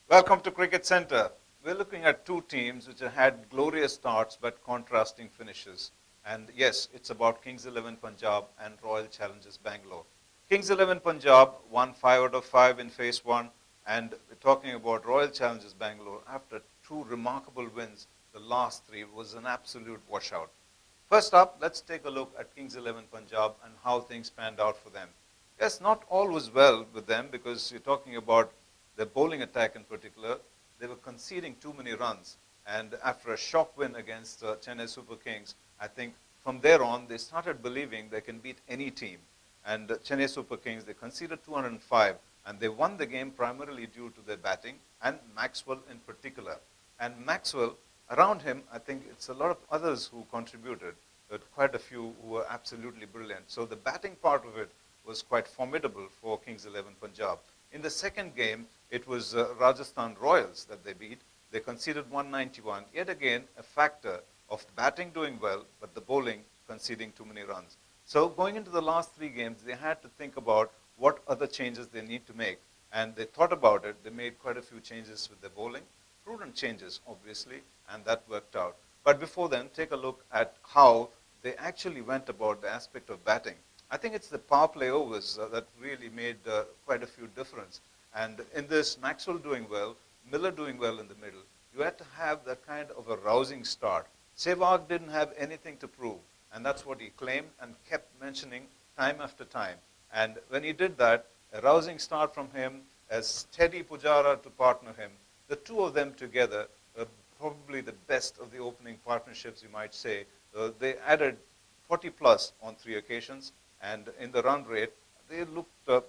Welcome to Cricket Center. We're looking at two teams which have had glorious starts but contrasting finishes. And yes, it's about Kings 11 Punjab and Royal Challengers Bangalore. Kings 11 Punjab won 5 out of 5 in phase 1, and we're talking about Royal Challengers Bangalore. After two remarkable wins, the last three was an absolute washout. First up, let's take a look at Kings 11 Punjab and how things panned out for them. Yes, not all was well with them because you're talking about the bowling attack in particular. They were conceding too many runs. And after a shock win against Chennai Super Kings, I think from there on, they started believing they can beat any team. And Chennai Super Kings, they conceded 205, and they won the game primarily due to their batting and Maxwell in particular. And Maxwell, around him, I think it's a lot of others who contributed, but quite a few who were absolutely brilliant. So the batting part of it was quite formidable for Kings 11 Punjab. In the second game, it was Rajasthan Royals that they beat. They conceded 191. Yet again, a factor of batting doing well, but the bowling conceding too many runs. So going into the last three games, they had to think about what other changes they need to make. And they thought about it. They made quite a few changes with their bowling. Prudent changes, obviously, and that worked out. But before then, take a look at how they actually went about the aspect of batting. I think it's the power play overs that really made quite a few difference. And in this, Maxwell doing well, Miller doing well in the middle, you had to have that kind of a rousing start. Sehwag didn't have anything to prove, and that's what he claimed and kept mentioning time after time. And when he did that, a rousing start from him, as Teddy Pujara to partner him, the two of them together were probably the best of the opening partnerships, you might say. They added 40 plus on 3 occasions, and in the run rate, they looked a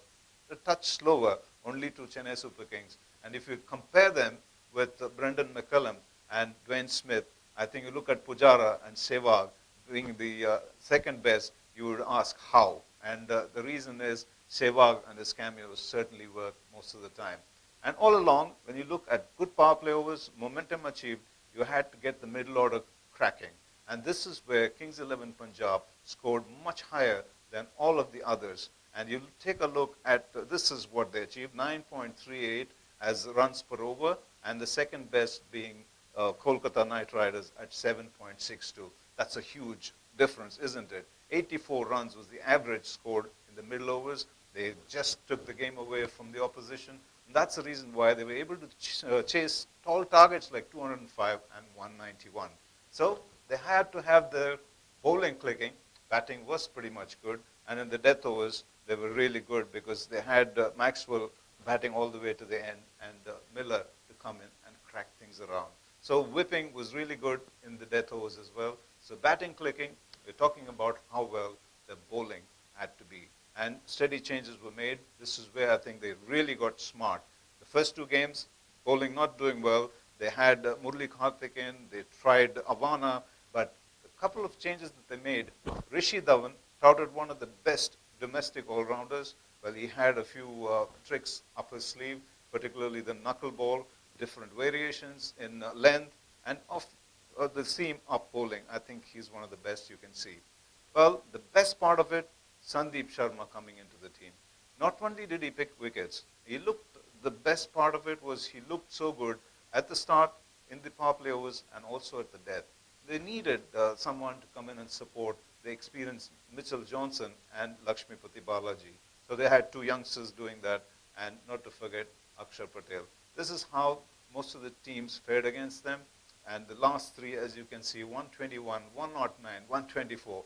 touch slower only to Chennai Super Kings. And if you compare them with Brendan McCullum and Dwayne Smith, I think you look at Pujara and Sehwag being the second best, you would ask how. And the reason is Sehwag and his cameos certainly work most of the time. And all along, when you look at good power play overs, momentum achieved, you had to get the middle order cracking. And this is where Kings 11 Punjab scored much higher than all of the others. And you take a look at, this is what they achieved, 9.38 as runs per over, and the second best being Kolkata Knight Riders at 7.62. That's a huge difference, isn't it? 84 runs was the average scored in the middle overs. They just took the game away from the opposition. And that's the reason why they were able to chase tall targets like 205 and 191. So they had to have their bowling clicking. Batting was pretty much good. And in the death overs, they were really good because they had Maxwell batting all the way to the end and Miller to come in and crack things around. So whipping was really good in the death overs as well. So batting clicking, we're talking about how well the bowling had to be. And steady changes were made. This is where I think they really got smart. The first two games, bowling not doing well. They had Murli Karthik in, they tried Avana, but a couple of changes that they made. Rishi Dhawan, touted one of the best domestic all-rounders. Well, he had a few tricks up his sleeve, particularly the knuckleball, different variations in length, and off the seam up bowling. I think he's one of the best you can see. Well, the best part of it, Sandeep Sharma coming into the team. Not only did he pick wickets, the best part of it was he looked so good at the start, in the power play overs, and also at the death. They needed someone to come in and support the experienced Mitchell Johnson and Lakshmipati Balaji. So they had two youngsters doing that, and not to forget Akshar Patel. This is how most of the teams fared against them. And the last three, as you can see, 121, 109, 124.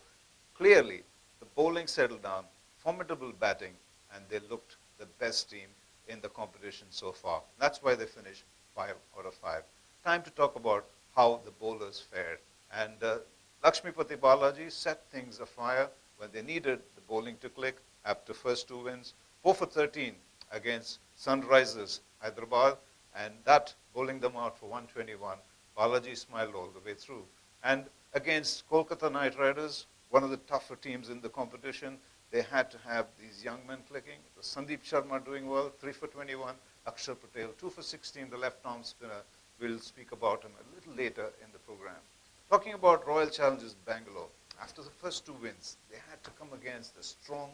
Clearly, the bowling settled down, formidable batting, and they looked the best team in the competition so far. That's why they finished 5 out of 5. Time to talk about how the bowlers fared. And Lakshmipati Balaji set things afire when they needed the bowling to click after first two wins. 4 for 13 against Sunrisers Hyderabad, and that bowling them out for 121. Balaji smiled all the way through. And against Kolkata Knight Riders, one of the tougher teams in the competition, they had to have these young men clicking. It was Sandeep Sharma doing well, 3 for 21. Akshar Patel, 2 for 16, the left-arm spinner. We'll speak about him a little later in the program. Talking about Royal Challengers Bangalore, after the first two wins, they had to come against the strong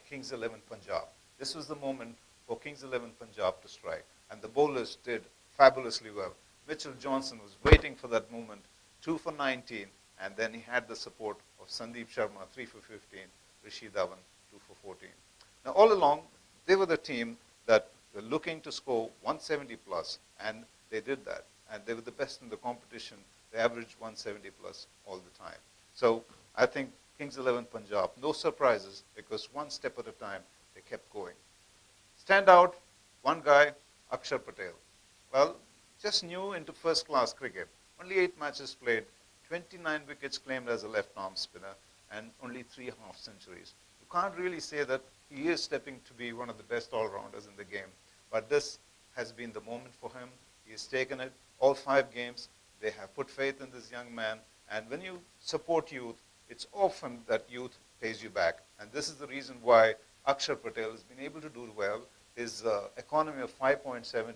Kings 11 Punjab. This was the moment for Kings 11 Punjab to strike, and the bowlers did fabulously well. Mitchell Johnson was waiting for that moment, 2 for 19, and then he had the support of Sandeep Sharma, 3 for 15, Rishi Dhawan, 2 for 14. Now, all along, they were the team that were looking to score 170 plus, and they did that. And they were the best in the competition. They averaged 170 plus all the time. So I think Kings 11 Punjab, no surprises, because one step at a time, they kept going. Stand out, one guy, Akshar Patel. Well, just new into first-class cricket. Only 8 matches played, 29 wickets claimed as a left-arm spinner, and only 3 half-centuries. You can't really say that he is stepping to be one of the best all-rounders in the game. But this has been the moment for him. He has taken it. All 5 games, they have put faith in this young man. And when you support youth, it's often that youth pays you back. And this is the reason why Akshar Patel has been able to do well. His economy of 5.72,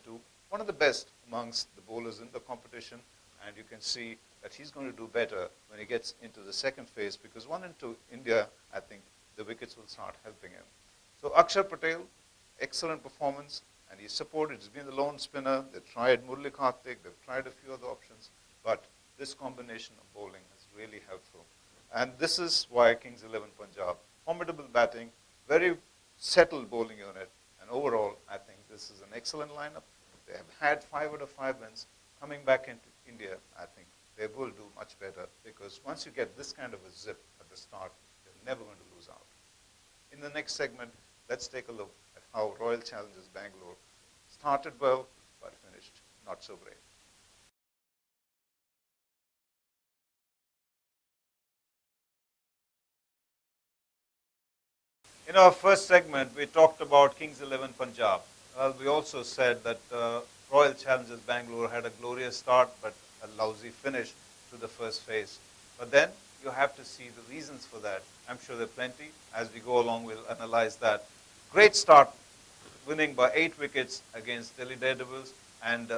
one of the best amongst the bowlers in the competition. And you can see that he's going to do better when he gets into the second phase, because one into India, I think the wickets will start helping him. So Akshar Patel, excellent performance, and he's supported. He's been the lone spinner. They've tried Murli Karthik. They've tried a few other options. But this combination of bowling is really helpful. And this is why Kings 11 Punjab, formidable batting, very settled bowling unit. And overall, I think this is an excellent lineup. They have had 5 out of 5 wins. Coming back into India, I think they will do much better, because once you get this kind of a zip at the start, you're never going to lose out. In the next segment, let's take a look at how Royal Challengers Bangalore started well, but finished not so great. In our first segment, we talked about Kings 11 Punjab. Well, we also said that Royal Challengers Bangalore had a glorious start, but a lousy finish to the first phase. But then you have to see the reasons for that. I'm sure there are plenty. As we go along, we'll analyze that. Great start, winning by 8 wickets against Delhi Daredevils and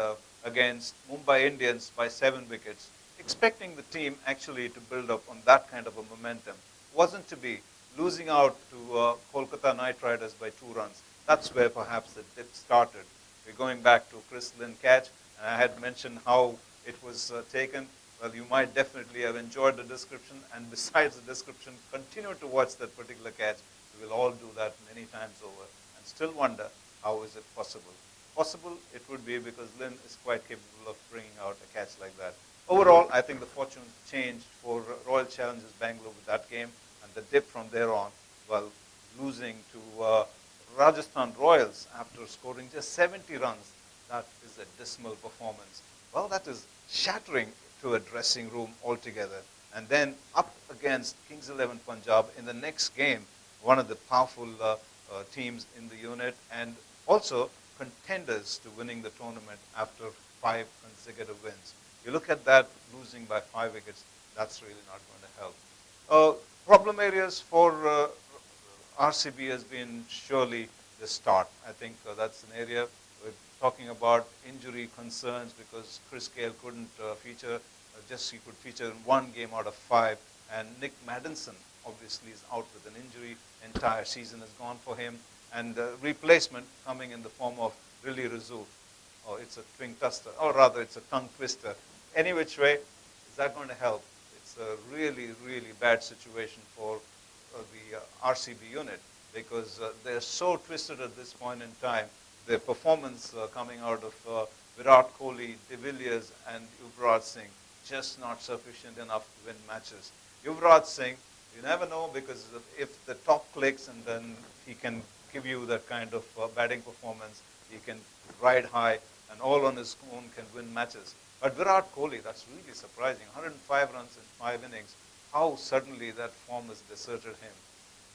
against Mumbai Indians by 7 wickets. Expecting the team actually to build up on that kind of a momentum. Wasn't to be. Losing out to Kolkata Knight Riders by 2 runs. That's where perhaps the dip started. We're going back to Chris Lynn catch, and I had mentioned how it was taken. Well, you might definitely have enjoyed the description, and besides the description, continue to watch that particular catch. We will all do that many times over, and still wonder, how is it possible? Possible it would be because Lynn is quite capable of bringing out a catch like that. Overall, I think the fortunes changed for Royal Challengers Bangalore with that game, and the dip from there on, well, losing to Rajasthan Royals after scoring just 70 runs. That is a dismal performance. Well, that is shattering to a dressing room altogether. And then up against Kings 11 Punjab in the next game, one of the powerful teams in the unit, and also contenders to winning the tournament after 5 consecutive wins. You look at that, losing by 5 wickets, that's really not going to help. Problem areas for RCB has been surely the start. I think that's an area we're talking about injury concerns, because Chris Gale couldn't feature, he could feature in 1 game out of 5. And Nick Maddinson obviously is out with an injury. Entire season is gone for him. And replacement coming in the form of Riley Rizou. Oh, it's a twin twister, or rather it's a tongue twister. Any which way, is that going to help? It's a really, really bad situation for the RCB unit, because they're so twisted at this point in time. Their performance coming out of Virat Kohli, De Villiers, and Yuvraj Singh, just not sufficient enough to win matches. Yuvraj Singh, you never know, because if the top clicks and then he can give you that kind of batting performance, he can ride high and all on his own can win matches. But Virat Kohli, that's really surprising. 105 runs in 5 innings. How suddenly that form has deserted him.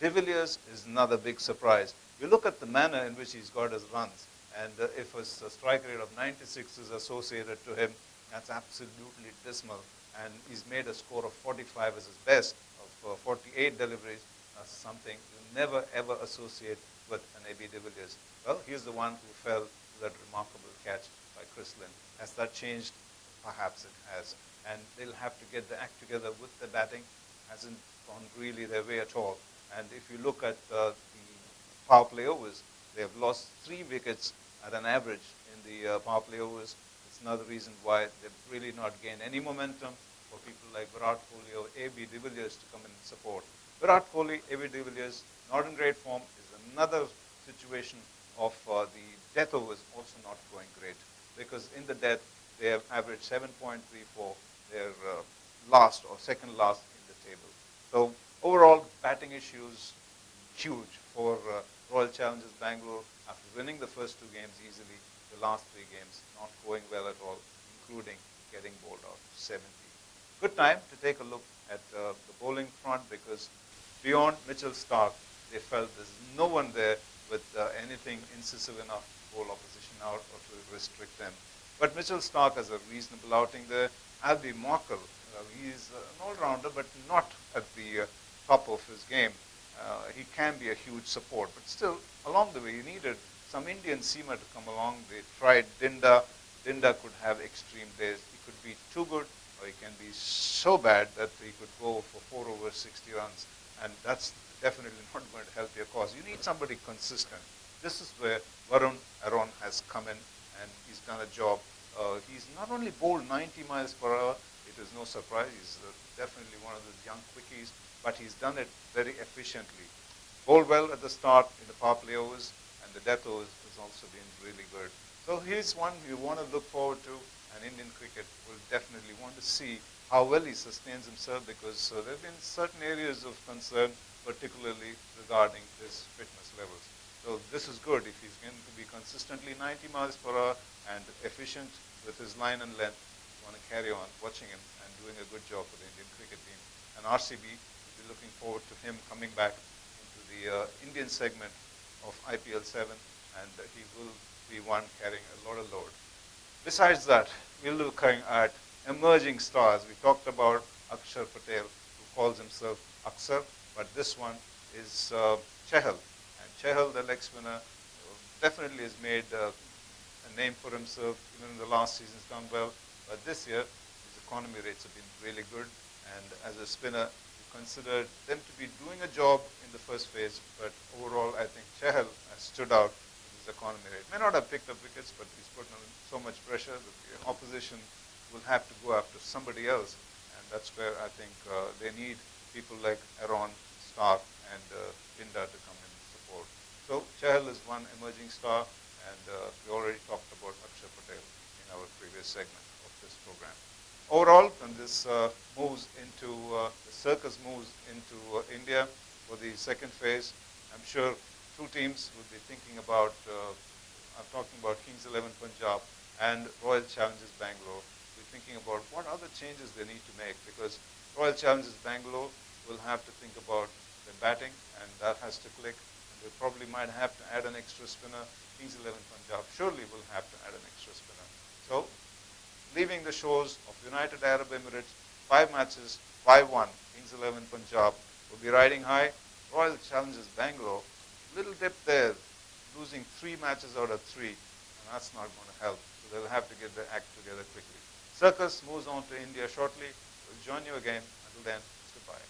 De Villiers is another big surprise. You look at the manner in which he's got his runs, and if a strike rate of 96 is associated to him, that's absolutely dismal. And he's made a score of 45 as his best, of 48 deliveries. That's something you never ever associate with an A.B. de Villiers. Well, he's the one who fell to that remarkable catch by Chris Lynn. Has that changed? Perhaps it has. And they'll have to get the act together with the batting. Hasn't gone really their way at all. And if you look at the power play overs, they have lost 3 wickets at an average in the power play overs. It's another reason why they've really not gained any momentum for people like Virat Kohli or A.B. de Villiers to come in and support. Virat Kohli, A.B. de Villiers, not in great form, is another situation of the death overs also not going great, because in the death they have averaged 7.34. They're last or second last in the table. So overall, batting issues huge for Royal Challengers Bangalore after winning the first two games easily. The last three games not going well at all, including getting bowled out 70. Good time to take a look at the bowling front, because beyond Mitchell Starc, they felt there's no one there with anything incisive enough to bowl opposition out or to restrict them. But Mitchell Starc has a reasonable outing there. Albie Markle, he's an all-rounder, but not at the top of his game. He can be a huge support, but still, along the way, you needed some Indian seamer to come along. They tried Dinda. Dinda could have extreme days. He could be too good, or he can be so bad that he could go for 4 over 60 runs, and that's definitely not going to help your cause. You need somebody consistent. This is where Varun Aaron has come in, and he's done a job. He's not only bowled 90 miles per hour, it is no surprise. He's definitely one of those young quickies, but he's done it very efficiently. Bowled well at the start in the power play overs, and the death overs has also been really good. So he's one you want to look forward to, and Indian cricket will definitely want to see how well he sustains himself, because there have been certain areas of concern, particularly regarding his fitness levels. So this is good. If he's going to be consistently 90 miles per hour and efficient with his line and length, you want to carry on watching him and doing a good job for the Indian cricket team. And RCB will be looking forward to him coming back into the Indian segment of IPL 7, and he will be one carrying a lot of load. Besides that, we're looking at emerging stars. We talked about Akshar Patel, who calls himself Aksar, but this one is Chahal. And Chahal, the leg spinner, definitely has made a name for himself. Even in the last season, he's done well. But this year, his economy rates have been really good. And as a spinner, you consider them to be doing a job in the first phase. But overall, I think Chahal has stood out with his economy rate. May not have picked up wickets, but he's put on so much pressure that the opposition will have to go after somebody else. And that's where I think they need people like Aaron, Starc, and Pinda to come in and support. So Chahal is one emerging star, and we already talked about Akshar Patel in our previous segment of this program. Overall, when this moves into, the circus moves into India for the second phase, I'm sure two teams will be thinking about, I'm talking about Kings 11 Punjab and Royal Challengers Bangalore. We're thinking about what other changes they need to make, because Royal Challengers Bangalore will have to think about their batting, and that has to click. And they probably might have to add an extra spinner. Kings 11 Punjab surely will have to add an extra spinner. So, leaving the shores of United Arab Emirates, 5 matches, 5-1. Kings 11 Punjab will be riding high. Royal Challengers Bangalore, little dip there, losing 3 matches out of 3, and that's not going to help. So they'll have to get their act together quickly. Circus moves on to India shortly. We'll join you again. Until then, goodbye.